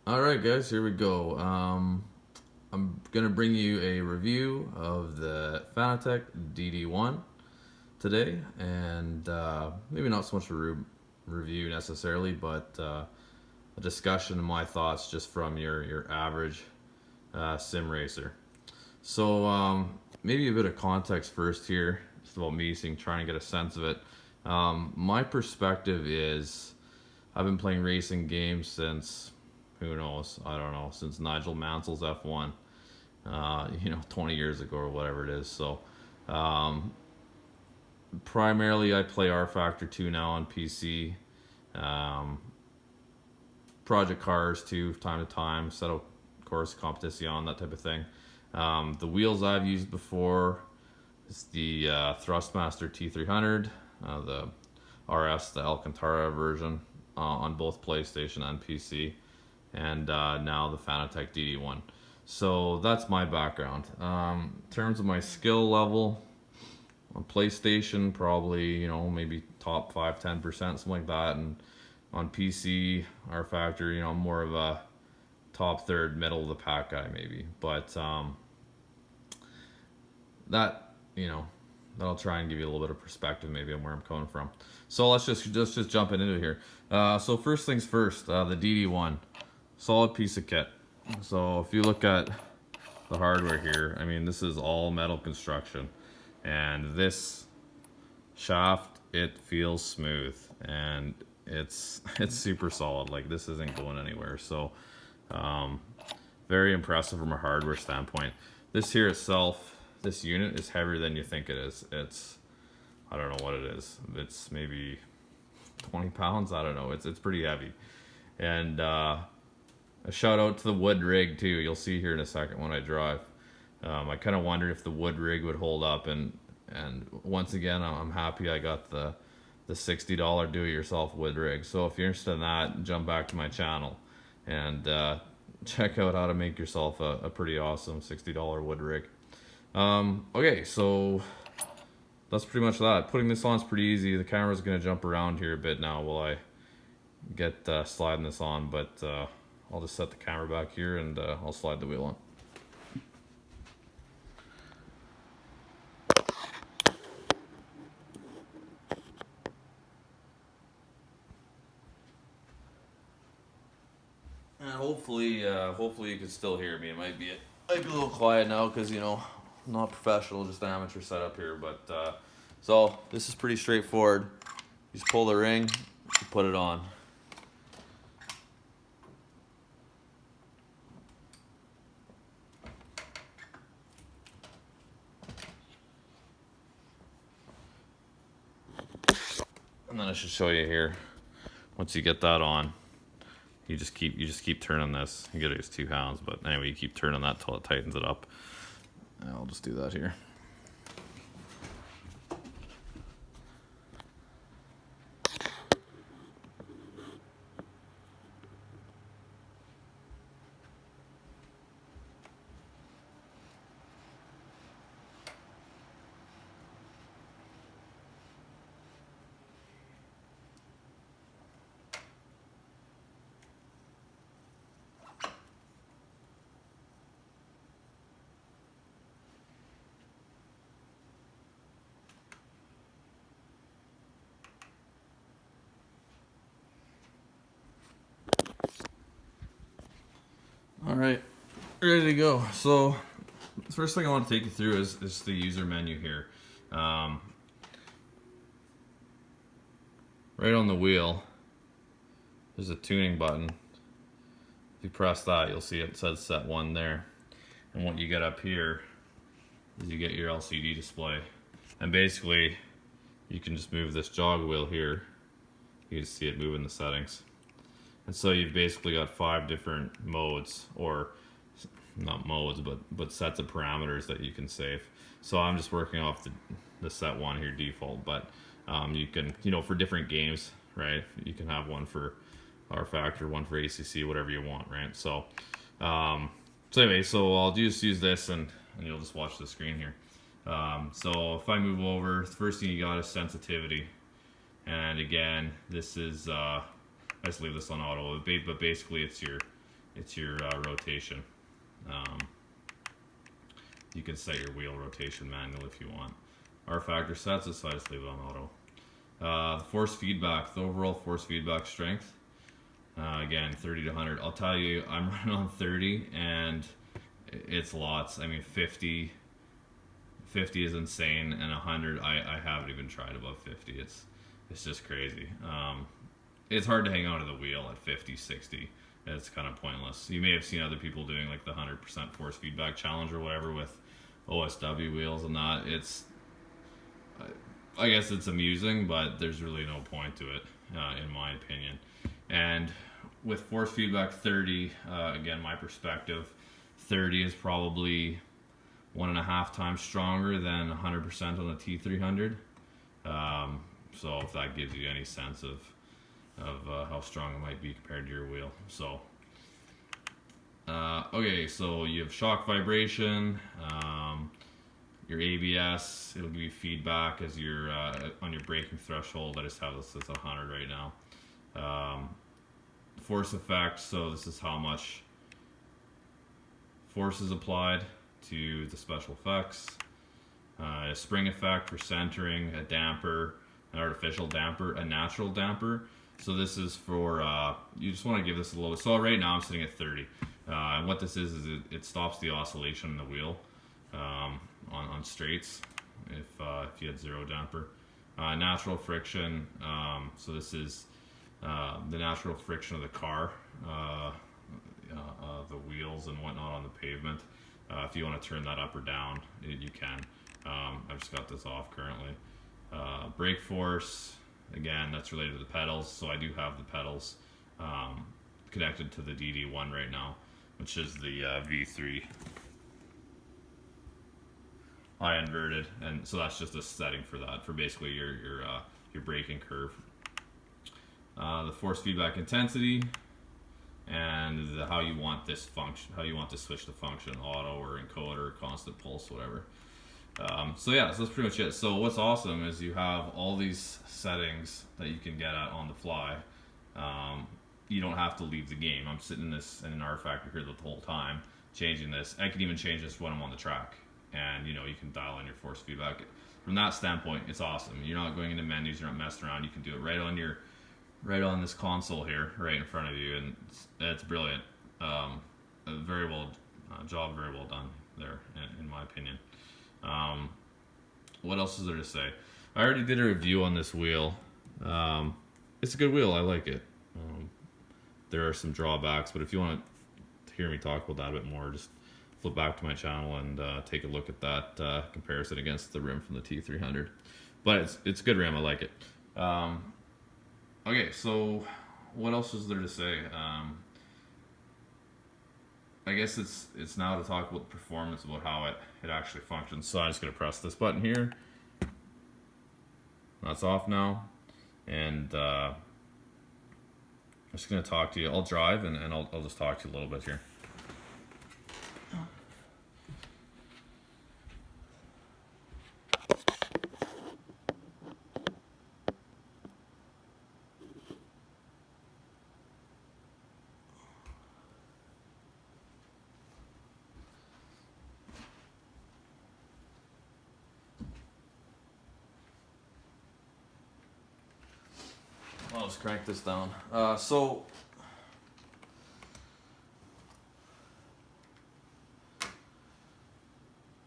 Alright guys, here we go. I'm going to bring you a review of the Fanatec DD1 today, and maybe not so much a review necessarily, but a discussion of my thoughts just from your average sim racer. So maybe a bit of context first here, just about me trying to get a sense of it. My perspective is I've been playing racing games since, who knows, I don't know, since Nigel Mansell's F1, 20 years ago or whatever it is. So um, primarily I play R Factor 2 now on PC. Um, Project Cars too, time to time, Settle Course Competition, that type of thing. The wheels I've used before is the Thrustmaster T300, the RS, the Alcantara version, on both PlayStation and PC, and now the Fanatec DD1. So that's my background. In terms of my skill level, on PlayStation, probably, maybe top 5-10%, something like that, and on PC, R Factor, I'm more of a top third, middle of the pack guy maybe. But that, that'll try and give you a little bit of perspective maybe on where I'm coming from. So let's just jump into it here. So first things first, the DD1, solid piece of kit. So if you look at the hardware here, I mean, this is all metal construction, and this shaft, it feels smooth, and it's super solid. Like, this isn't going anywhere. So very impressive from a hardware standpoint. This here itself, this unit is heavier than you think it is. It's, I don't know what it is. It's maybe 20 pounds. I don't know. It's pretty heavy. And a shout out to the wood rig too. You'll see here in a second when I drive. I kind of wondered if the wood rig would hold up, and once again, I'm happy I got the $60 do-it-yourself wood rig. So if you're interested in that, jump back to my channel and check out how to make yourself a pretty awesome $60 wood rig. Okay, so that's pretty much that. Putting this on is pretty easy. The camera's going to jump around here a bit now while I get sliding this on, but I'll just set the camera back here and I'll slide the wheel on. And hopefully you can still hear me. It might be a little quiet now because, not professional, just amateur setup here. But so this is pretty straightforward. You just pull the ring, you put it on. And then I should show you here. Once you get that on, you just keep turning this. You gotta use 2 hands, but anyway, you keep turning that till it tightens it up. And I'll just do that here. All right, ready to go. So the first thing I want to take you through is the user menu here. Right on the wheel, there's a tuning button. If you press that, you'll see it says set 1 there. And what you get up here is you get your LCD display. And basically, you can just move this jog wheel here. You can see it moving the settings. And so you've basically got 5 different modes, or not modes, but sets of parameters that you can save. So I'm just working off the set 1 here default, but you can, for different games, right? You can have one for R Factor, one for ACC, whatever you want, right? So, anyway, so I'll just use this, and you'll just watch the screen here. So if I move over, the first thing you got is sensitivity. And again, this is, I just leave this on auto, but basically it's your it's your rotation. Um, you can set your wheel rotation manual if you want. R factor sets it, so I just leave it on auto. The force feedback, the overall force feedback strength. Again, 30 to 100. I'll tell you, I'm running on 30, and it's lots. I mean, 50 is insane, and 100, I haven't even tried above 50. It's just crazy. It's hard to hang on to the wheel at 50, 60. It's kind of pointless. You may have seen other people doing like the 100% force feedback challenge or whatever with OSW wheels and that. I guess it's amusing, but there's really no point to it, in my opinion. And with force feedback 30, again, my perspective, 30 is probably 1.5 times stronger than 100% on the T300. So if that gives you any sense of how strong it might be compared to your wheel. So okay, so you have shock vibration, your ABS, it'll give you feedback as you're on your braking threshold. I just have this as 100 right now. Force effect, so this is how much force is applied to the special effects. A spring effect for centering, a damper, an artificial damper, a natural damper. So this is for, you just want to give this a little bit. So right now I'm sitting at 30. And what this is it stops the oscillation in the wheel on straights if you had zero damper. Natural friction, so this is the natural friction of the car, the wheels and whatnot on the pavement. If you want to turn that up or down, you can. I've just got this off currently. Brake force, again, that's related to the pedals. So I do have the pedals connected to the DD1 right now, which is the V3 high inverted, and so that's just a setting for that, for basically your braking curve. The force feedback intensity, and how you want this function, how you want to switch to function, auto or encoder, constant pulse, whatever. So yeah, so that's pretty much it. So what's awesome is you have all these settings that you can get at on the fly. You don't have to leave the game. I'm sitting in an R factor here the whole time, changing this. I can even change this when I'm on the track, and you can dial in your force feedback. From that standpoint, it's awesome. You're not going into menus, you're not messing around. You can do it right on this console here, right in front of you, and it's brilliant. Very well job, very well done there, in my opinion. What else is there to say? I already did a review on this wheel. It's a good wheel. I like it. There are some drawbacks, but if you want to hear me talk about that a bit more, just flip back to my channel and take a look at that comparison against the rim from the T300. But it's a good rim. I like it. Okay, so what else is there to say? I guess it's now to talk about the performance, about how it actually functions. So I'm just going to press this button here. That's off now. And I'm just going to talk to you. I'll drive and I'll just talk to you a little bit here. I'll just crank this down. So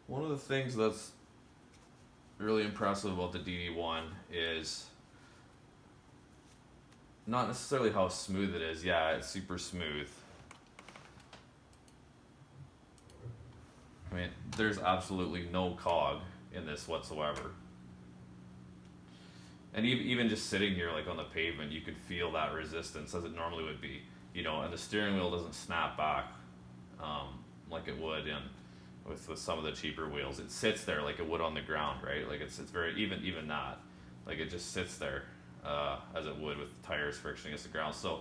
one of the things that's really impressive about the DD1 is not necessarily how smooth it is. Yeah, it's super smooth. I mean, there's absolutely no cog in this whatsoever. And even just sitting here like on the pavement, you could feel that resistance as it normally would be, and the steering wheel doesn't snap back like it would with some of the cheaper wheels. It sits there like it would on the ground, right? Like it's very even that, like it just sits there as it would with tires friction against the ground. So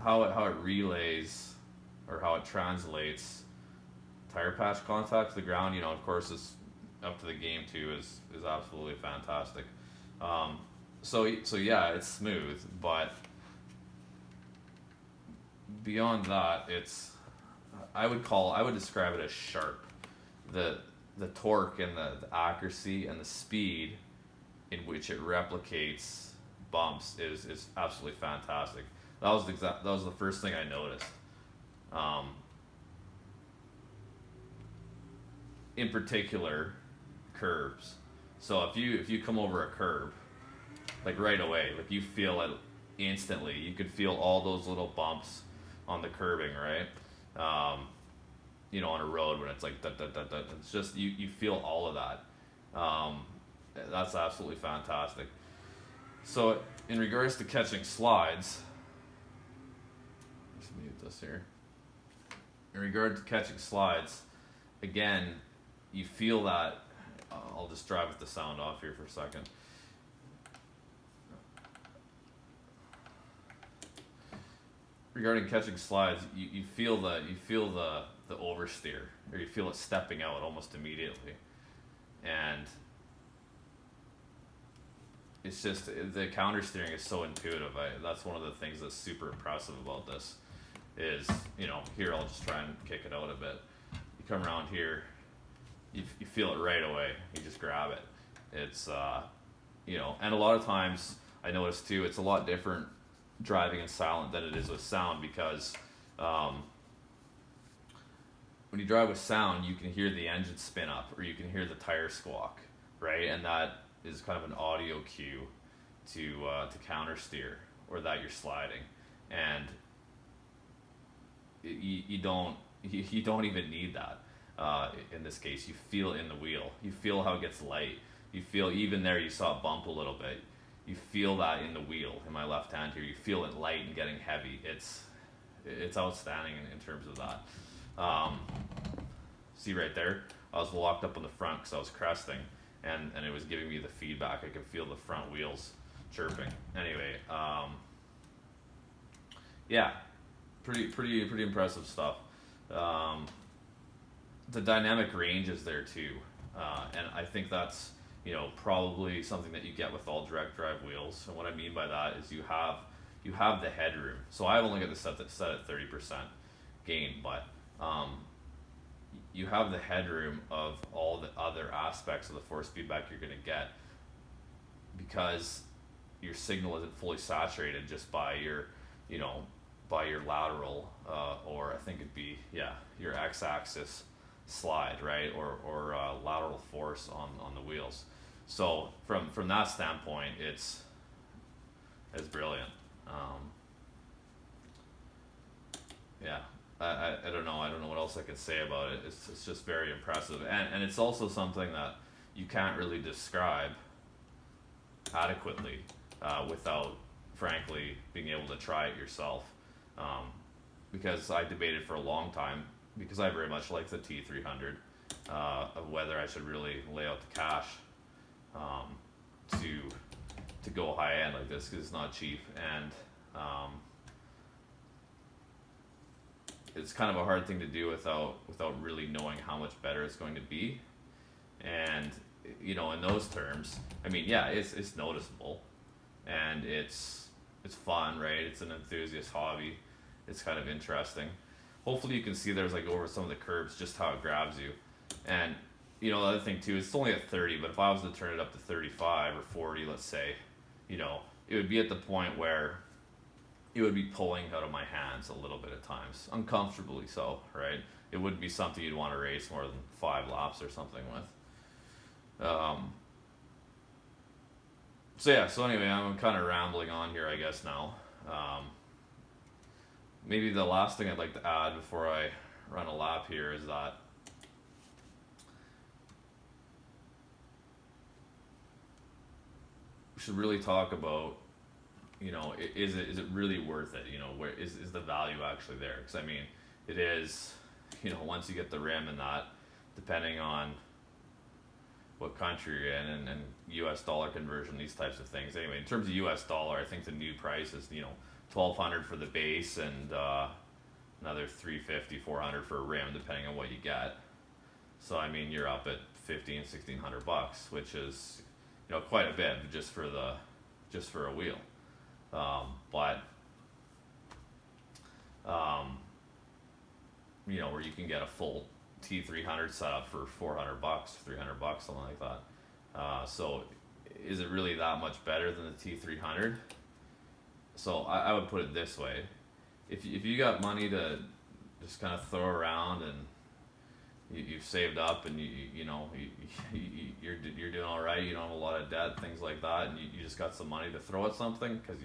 how it relays or how it translates tire patch contact to the ground, of course, is up to the game too. Is absolutely fantastic. So yeah, it's smooth, but beyond that, it's I would describe it as sharp. The the torque and the accuracy and the speed in which it replicates bumps is absolutely fantastic. That was the first thing I noticed. Um, in particular, curves. So if you come over a curb, like right away, like you feel it instantly. You could feel all those little bumps on the curbing, right? Um, on a road when it's like da, da, da, da. It's just you feel all of that. Um, that's absolutely fantastic. So in regards to catching slides, let's mute this here. In regard to catching slides, again, you feel that. I'll just drive with the sound off here for a second. Regarding catching slides, you feel the oversteer, or you feel it stepping out almost immediately, and it's just the counter steering is so intuitive. That's one of the things that's super impressive about this. Is here I'll just try and kick it out a bit. You come around here, you feel it right away. You just grab it. It's and a lot of times I notice too, it's a lot different driving in silent than it is with sound, because when you drive with sound, you can hear the engine spin up, or you can hear the tire squawk, right? And that is kind of an audio cue to counter steer, or that you're sliding, and you don't even need that. In this case, you feel it in the wheel. You feel how it gets light. You feel, even there, you saw it bump a little bit. You feel that in the wheel, in my left hand here. You feel it light and getting heavy. It's outstanding in terms of that. See right there? I was locked up on the front because I was cresting, and it was giving me the feedback. I could feel the front wheels chirping. Anyway, yeah, pretty impressive stuff. The dynamic range is there too, and I think that's probably something that you get with all direct drive wheels. And what I mean by that is you have the headroom. So I've only got the set at 30% gain, but you have the headroom of all the other aspects of the force feedback you're going to get, because your signal isn't fully saturated just by your lateral, or I think it'd be your x-axis slide, right, or lateral force on the wheels. So from that standpoint, it's brilliant. I don't know what else I could say about it. It's just very impressive, and it's also something that you can't really describe adequately without, frankly, being able to try it yourself. Because I debated for a long time, because I very much like the T300, of whether I should really lay out the cash to go high end like this, because it's not cheap, and it's kind of a hard thing to do without really knowing how much better it's going to be. And in those terms, I mean, yeah, it's noticeable, and it's fun, right? It's an enthusiast hobby. It's kind of interesting. Hopefully you can see there's like over some of the curbs just how it grabs you. And the other thing too, it's only at 30, but if I was to turn it up to 35 or 40, let's say, it would be at the point where it would be pulling out of my hands a little bit at times, uncomfortably so, right? It wouldn't be something you'd want to race more than 5 laps or something with. So anyway, I'm kind of rambling on here, I guess, now. Maybe the last thing I'd like to add before I run a lap here is that we should really talk about, is it really worth it? Where is the value actually there? Because I mean, it is, once you get the rim and that, depending on what country you're in, and US dollar conversion, these types of things. Anyway, in terms of US dollar, I think the new price is, $1,200 for the base, and another $350, $400 for a rim, depending on what you get. So I mean, you're up at $1,500-$1,600, which is quite a bit just for a wheel. But um, you know, where you can get a full T300 setup for $400, $300, something like that. So is it really that much better than the T300? So I would put it this way: if you got money to just kind of throw around, and you've saved up, and you're doing all right, you don't have a lot of debt, things like that, and you just got some money to throw at something because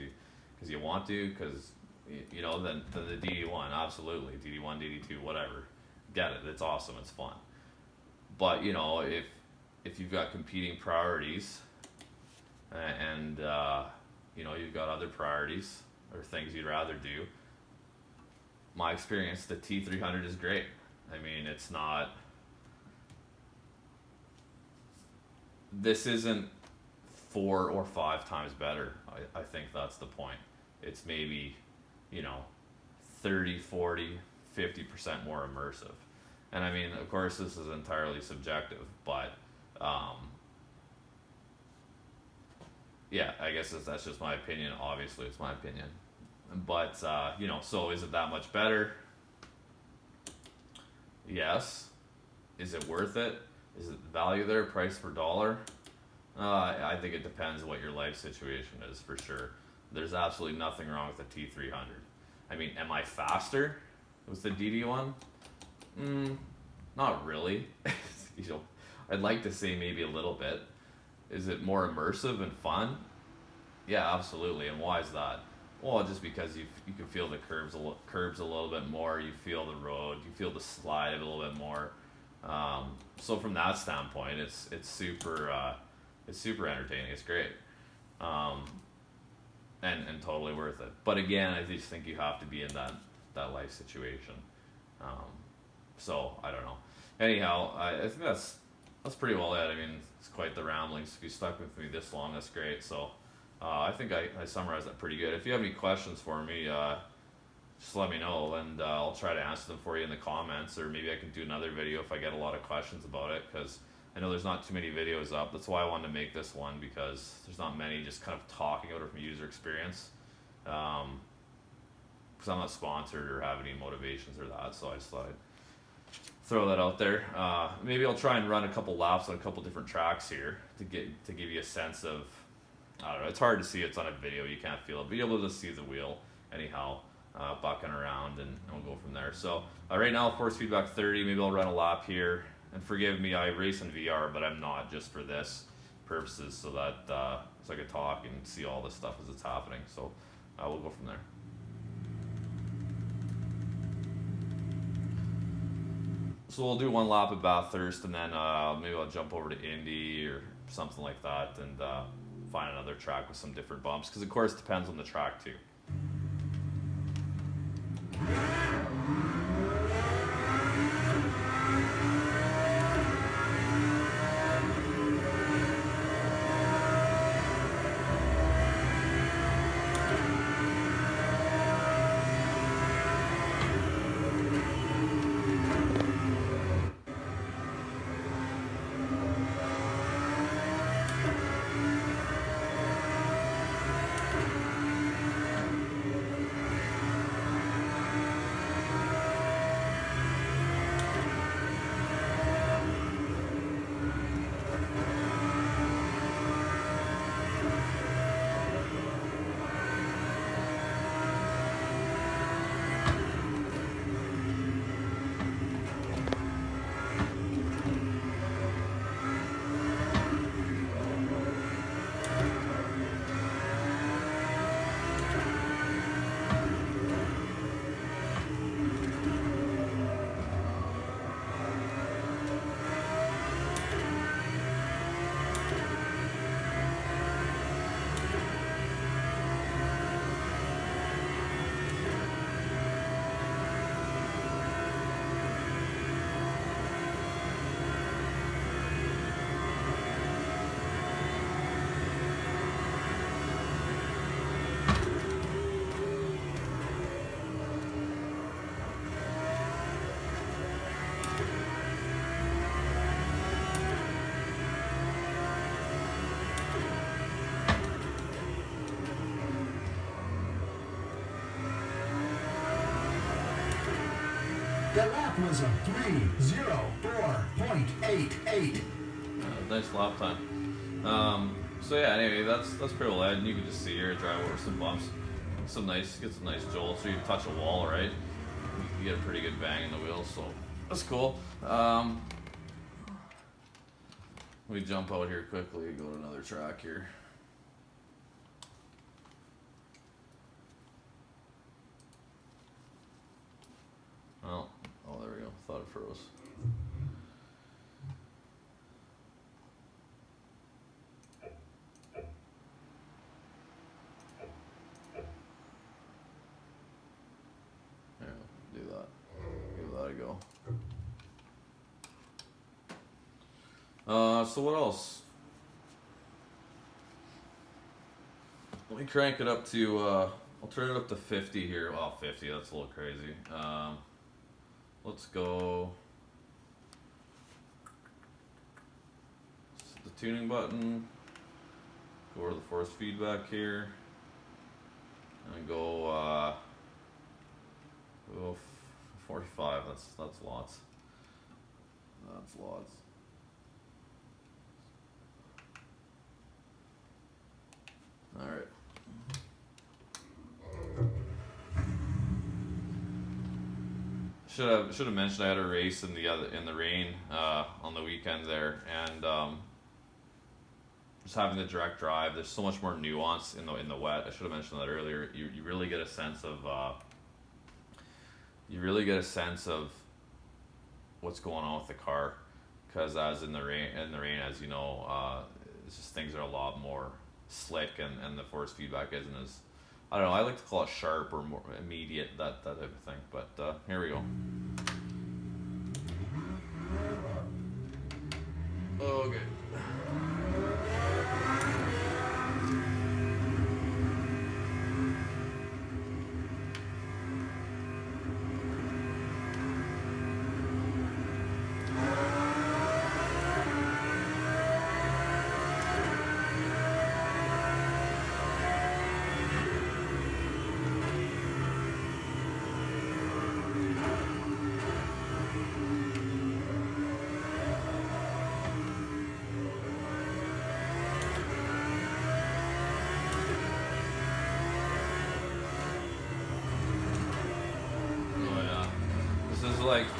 you want to, because then the DD1, absolutely, DD1, DD2, whatever, get it, it's awesome, it's fun. But if you've got competing priorities, and you've got other priorities or things you'd rather do, my experience, the T300 is great. I mean, it's not, this isn't 4 or 5 times better. I think that's the point. It's maybe 30, 40, 50% more immersive. And I mean, of course, this is entirely subjective, but yeah, I guess that's just my opinion. Obviously, it's my opinion. But so is it that much better? Yes. Is it worth it? Is it the value there, price per dollar? I think it depends what your life situation is, for sure. There's absolutely nothing wrong with the T300. I mean, am I faster with the DD1? Not really. I'd like to say maybe a little bit. Is it more immersive and fun? Yeah, absolutely. And why is that? Well, just because you can feel the curbs a little bit more. You feel the road. You feel the slide a little bit more. So from that standpoint, it's super entertaining. It's great, and totally worth it. But again, I just think you have to be in that life situation. So I don't know. Anyhow, I think that's pretty well it. I mean, it's quite the ramblings. If you stuck with me this long, that's great. So I think I summarized that pretty good. If you have any questions for me, just let me know, and I'll try to answer them for you in the comments, or maybe I can do another video if I get a lot of questions about it, because I know there's not too many videos up. That's why I wanted to make this one, because there's not many just kind of talking about it from user experience. Because I'm not sponsored or have any motivations or that, so I just thought I'd throw that out there. Maybe I'll try and run a couple laps on a couple different tracks here to give you a sense of, I don't know, it's hard to see, it's on a video, you can't feel it, but you'll be able to see the wheel anyhow, bucking around, and we'll go from there. So right now, force feedback 30, maybe I'll run a lap here, and forgive me, I race in VR, but I'm not, just for this purposes, so that so I can talk and see all this stuff as it's happening. So we'll go from there. So we'll do one lap at Bathurst, and then maybe I'll jump over to Indy or something like that, and find another track with some different bumps, because of course it depends on the track too. The lap was a 3:04.88. Nice lap time. So yeah, anyway, that's pretty well, and you can just see here, drive over some bumps, get some nice jolts. So you touch a wall, right? You get a pretty good bang in the wheels, so that's cool. We jump out here quickly, go to another track here. Oh, there we go. Thought it froze. Here, do that. Give that a go. So what else? Let me crank it up to, I'll turn it up to 50 here. Well, 50, that's a little crazy. Let's go. The tuning button. Go to the force feedback here. And go, 45. That's lots. That's lots. All right. Should have mentioned I had a race in the rain on the weekend there, and just having the direct drive. There's so much more nuance in the wet. I should have mentioned that earlier. You really get a sense of what's going on with the car, because as in the rain, as you know, it's just things are a lot more slick, and the force feedback isn't as, I don't know, I like to call it sharp or more immediate, that type of thing. But here we go. Okay.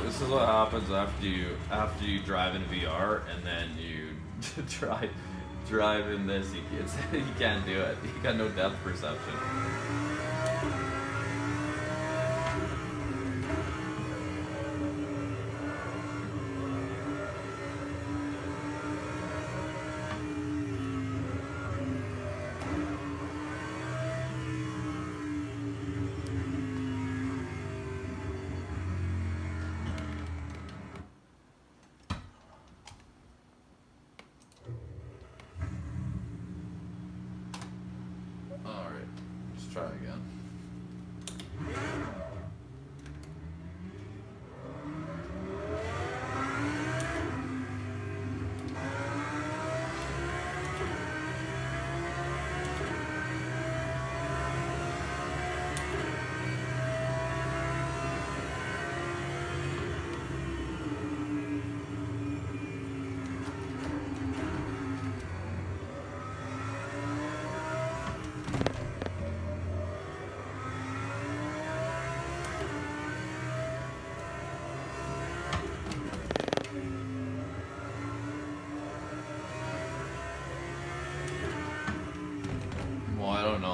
This is what happens after you drive in VR and then you drive in this. You can't do it. You got no depth perception. Try again.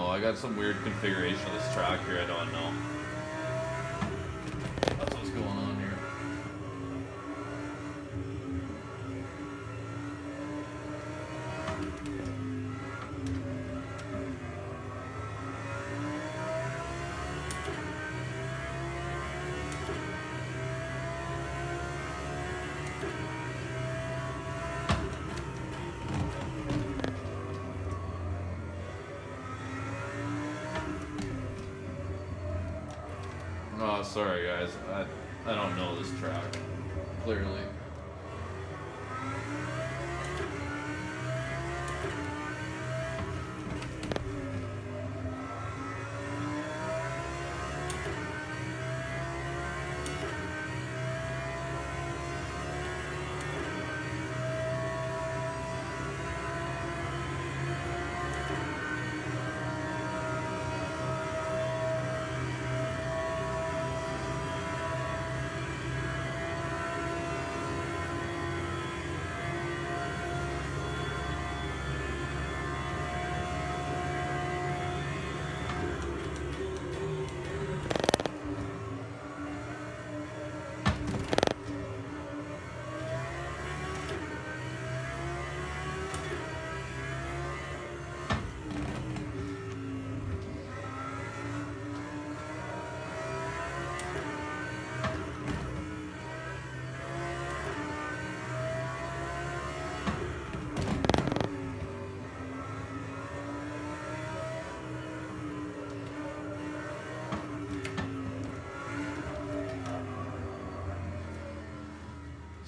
I got some weird configuration of this track here, I don't know. That's what's going on here. Oh, sorry guys, I don't know this track, clearly.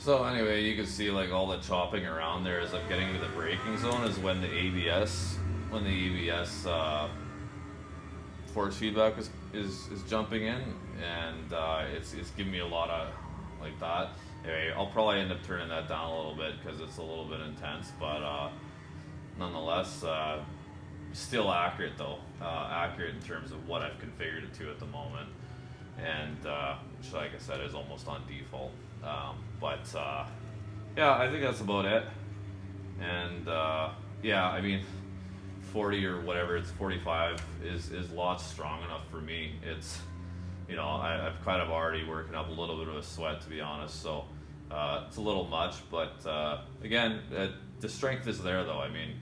So anyway, you can see like all the chopping around there as I'm getting to the braking zone is when the ABS force feedback is jumping in, and it's giving me a lot of like that. Anyway, I'll probably end up turning that down a little bit because it's a little bit intense, but nonetheless, still accurate though. Accurate in terms of what I've configured it to at the moment, and which, like I said, is almost on default. But yeah, I think that's about it. And yeah, I mean, 40 or whatever, it's 45 is lots strong enough for me. It's, you know, I've kind of already working up a little bit of a sweat, to be honest. So it's a little much, but again, the strength is there though. I mean,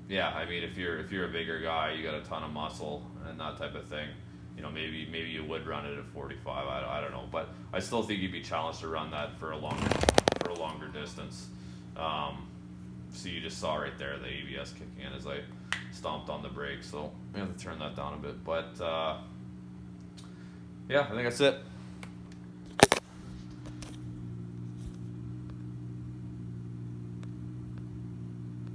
yeah, I mean, if you're a bigger guy, you got a ton of muscle and that type of thing. You know, maybe you would run it at 45. I don't know, but I still think you'd be challenged to run that for a longer distance. So you just saw right there the ABS kicking in as I stomped on the brake. So I have to turn that down a bit, but yeah, I think that's it.